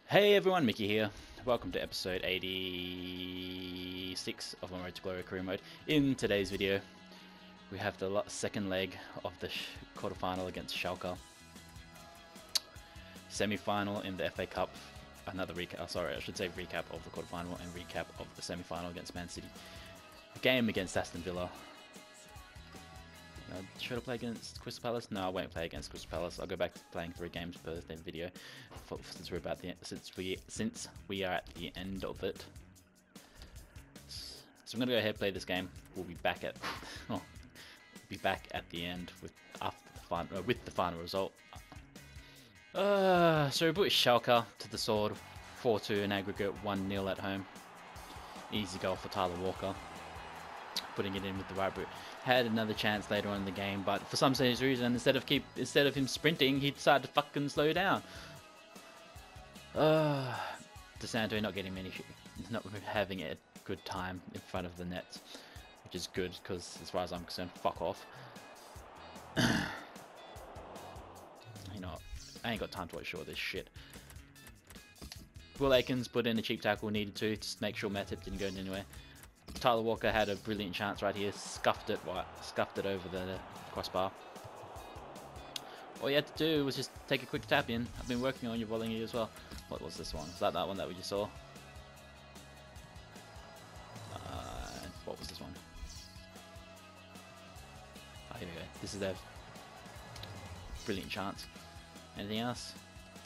Hey everyone, Mickey here. Welcome to episode 86 of my Road to Glory career mode. In today's video, we have the second leg of the quarterfinal against Schalke. Semi-final in the FA Cup. Another recap. Sorry, I should say recap of the quarterfinal and recap of the semi-final against Man City. A game against Aston Villa. Should I play against Crystal Palace? No, I won't play against Crystal Palace. I'll go back to playing 3 games per video, since we're about the since we are at the end of it. So I'm gonna go ahead and play this game. We'll be back at the end with the final result. So we put Schalke to the sword, 4-2 in aggregate, 1-0 at home. Easy goal for Tyler Walker, putting it in with the right boot. Had another chance later on in the game, but for some strange reason, instead of him sprinting, he decided to fucking slow down. DeSanto not having a good time in front of the net, which is good because as far as I'm concerned, fuck off. You know, I ain't got time to watch all this shit. Will Aikens put in a cheap tackle, needed to make sure Matip didn't go anywhere. Tyler Walker had a brilliant chance right here, scuffed it over the crossbar. All you had to do was just take a quick tap in. I've been working on your volley as well. What was this one? Was that one that we just saw? What was this one? Oh, here we go. This is their brilliant chance. Anything else?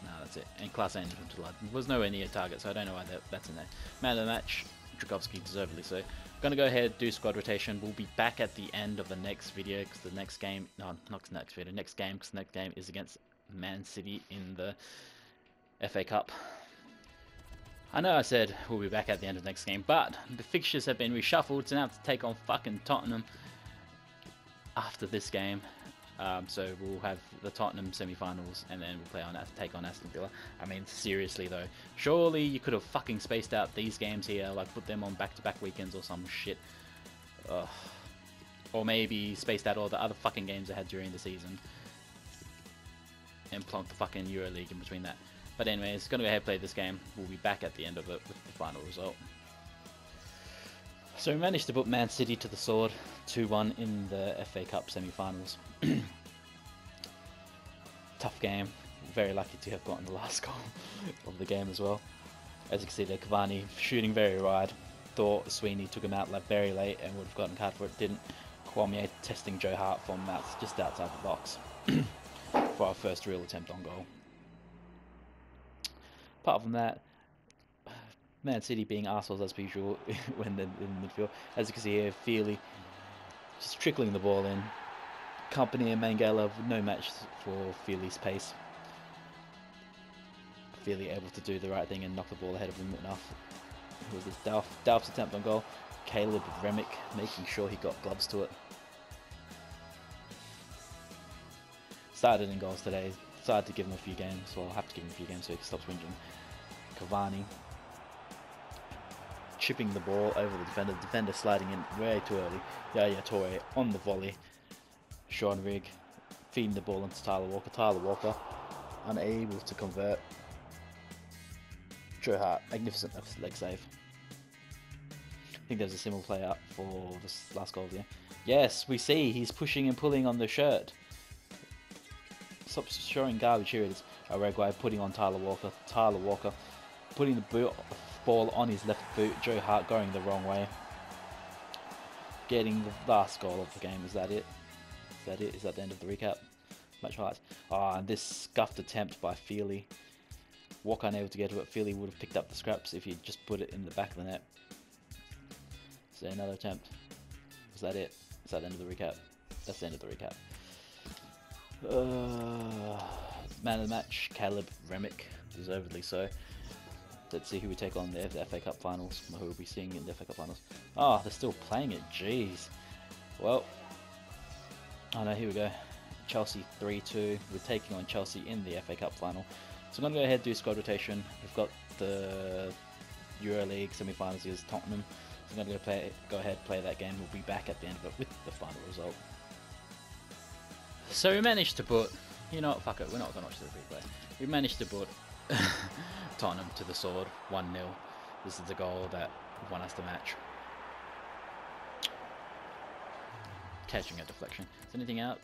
No, that's it. And class A to Lud. Was nowhere near target, so I don't know why that's in there. Man of the match, Dragovski, deservedly so. I'm gonna go ahead, do squad rotation. We'll be back at the end of the next video because the next game, next game, because the next game is against Man City in the FA Cup. I know I said we'll be back at the end of the next game, but the fixtures have been reshuffled, so now I have to take on fucking Tottenham after this game. So we'll have the Tottenham semi-finals, and then we'll take on Aston Villa. I mean, seriously though, surely you could have fucking spaced out these games here, like put them on back-to-back weekends or some shit. Or maybe spaced out all the other fucking games I had during the season and plonked the fucking EuroLeague in between that. But anyways, gonna go ahead and play this game. We'll be back at the end of it with the final result. So we managed to put Man City to the sword, 2-1 in the FA Cup semi-finals. Tough game. Very lucky to have gotten the last goal of the game as well. As you can see there, Cavani shooting very wide. Thought Sweeney took him out very late and would have gotten card for it. Didn't. Kwame testing Joe Hart from just outside the box for our first real attempt on goal. Apart from that, Man City being arseholes as usual when they're in midfield. As you can see here, Feely just trickling the ball in. Company and Mangala, no match for Feely's pace. Feely able to do the right thing and knock the ball ahead of him enough. It was this Delph's attempt on goal. Caleb Remick making sure he got gloves to it. Started in goals today. Decided to give him a few games. Well, I'll have to give him a few games so he stops whinging. Cavani chipping the ball over the defender sliding in way too early. Yaya Toure on the volley. Sean Rigg feeding the ball into Tyler Walker unable to convert. Joe Hart, magnificent leg save. I think there's a similar play out for this last goal here. Yes, we see he's pushing and pulling on the shirt. Stop showing garbage. Here it is. Uruguay putting on Tyler Walker putting the ball on his left boot. Joe Hart going the wrong way. Getting the last goal of the game. Is that it? Is that the end of the recap? Match highlights. And this scuffed attempt by Feely. Walker unable to get to it. Feely would have picked up the scraps if he just put it in the back of the net. So another attempt. Is that it? Is that the end of the recap? That's the end of the recap. Man of the match, Caleb Remick, deservedly so. Let's see who we take on the FA Cup finals. Who we'll be seeing in the FA Cup finals. They're still playing it. Jeez. Well, no, here we go. Chelsea 3-2. We're taking on Chelsea in the FA Cup final. So I'm going to go ahead and do squad rotation. We've got the EuroLeague semi-finals against Tottenham. So I'm going to go ahead and play that game. We'll be back at the end of it with the final result. So we managed to put, you know what, fuck it, we're not going to watch the replay. We managed to put Tottenham to the sword, 1-0. This is the goal that won us the match. Catching a deflection. Is anything out?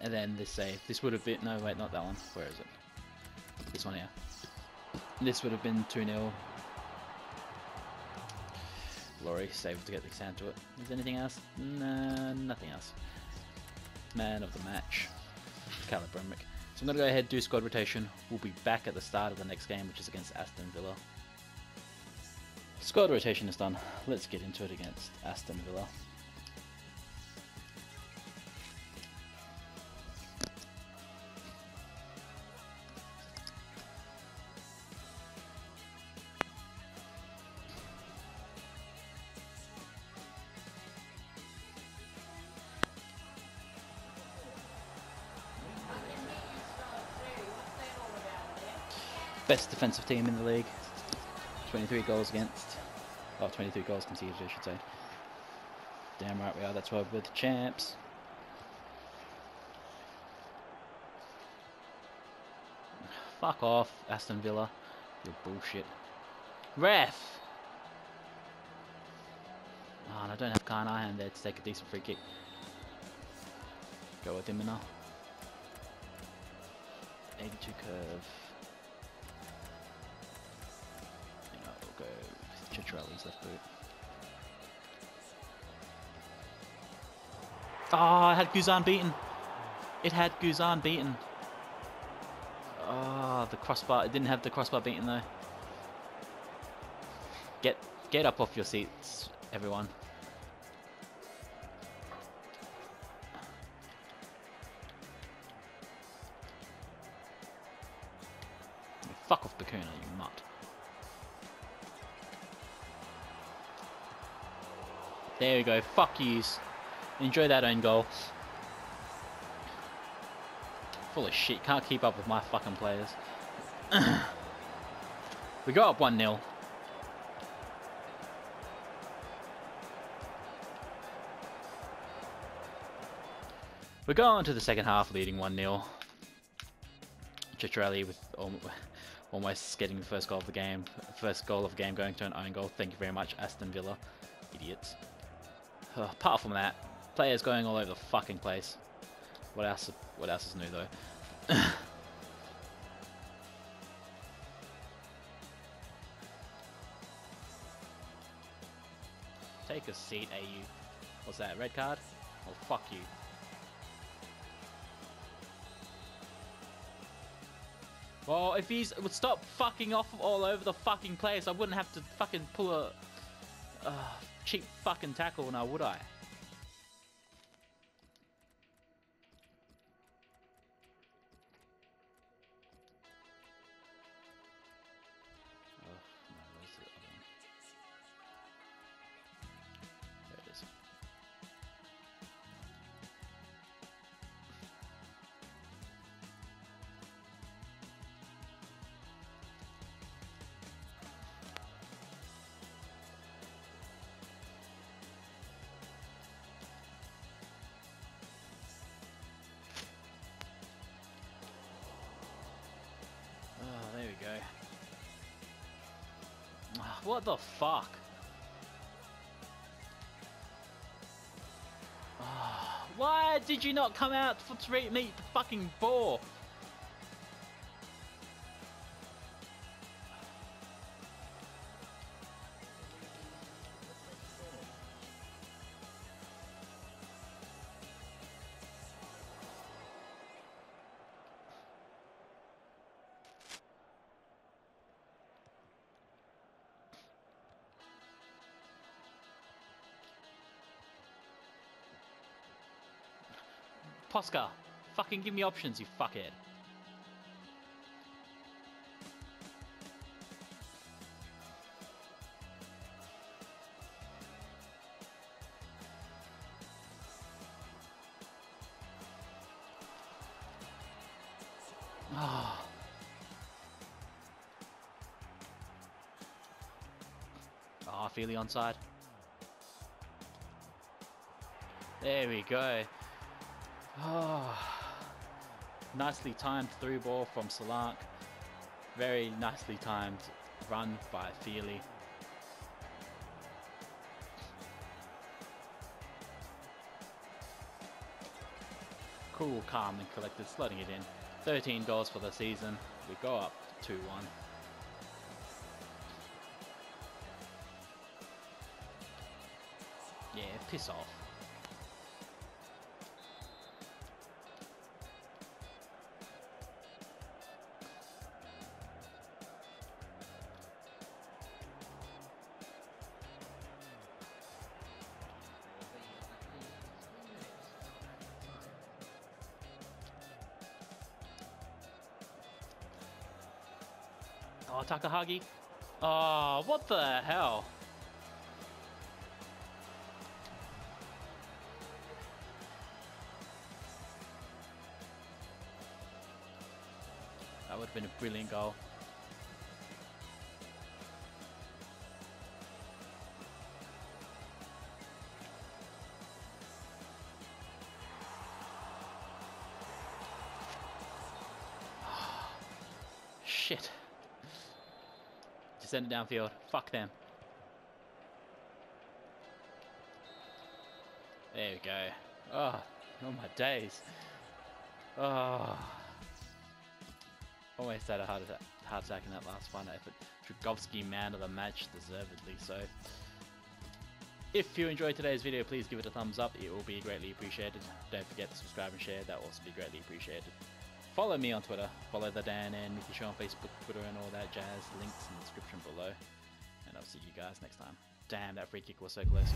And then this save. This would have been... No, wait, not that one. Where is it? This one here. This would have been 2-0. Laurie saved to get the sound to it. Is anything else? Nah, nothing else. Man of the match. Caleb Bromwich. So I'm going to go ahead and do squad rotation. We'll be back at the start of the next game, which is against Aston Villa. Squad rotation is done. Let's get into it against Aston Villa. Best defensive team in the league. 23 goals against. Oh, 23 goals conceded, I should say. Damn right we are. That's why we're the champs. Fuck off, Aston Villa. You're bullshit. Ref! Oh, and I don't have Khan Iron there to take a decent free kick. Go with him now. 82 curve. Go Chicharelli's left boot. Oh, it had Guzan beaten. It had Guzan beaten. Oh, the crossbar. It didn't have the crossbar beaten though. Get up off your seats, everyone. Fuck off, Bakuna, you mutt. There we go, fuck yous. Enjoy that own goal. Full of shit, can't keep up with my fucking players. We got up 1-0. We go on to the second half leading 1-0. Chicharelli with almost getting the first goal of the game. First goal of the game going to an own goal. Thank you very much, Aston Villa. Idiots. Apart from that, players going all over the fucking place. What else is new though? Take a seat, AU. What's that, red card? Oh, fuck you. Well, if he would stop fucking off all over the fucking place, I wouldn't have to fucking pull a cheap fucking tackle now, would I? What the fuck? Why did you not come out to meet the fucking ball? Posca, fucking give me options, you fuckhead. Oh, Feely onside. There we go. Oh, nicely timed through ball from Solanke. Very nicely timed run by Feely. Cool, calm and collected, slotting it in. $13 for the season. We go up 2-1. Yeah, piss off. Oh, Takahagi. Oh, what the hell? That would have been a brilliant goal. Shit. Just send it downfield. Fuck them. There we go. Oh my days. Oh. Almost had a heart attack in that last one effort. Dragovski, man of the match, deservedly so. If you enjoyed today's video, please give it a thumbs up. It will be greatly appreciated. Don't forget to subscribe and share. That will also be greatly appreciated. Follow me on Twitter. Follow the Dan and Mickey Show on Facebook, Twitter, and all that jazz. Links in the description below. And I'll see you guys next time. Damn, that free kick was so close.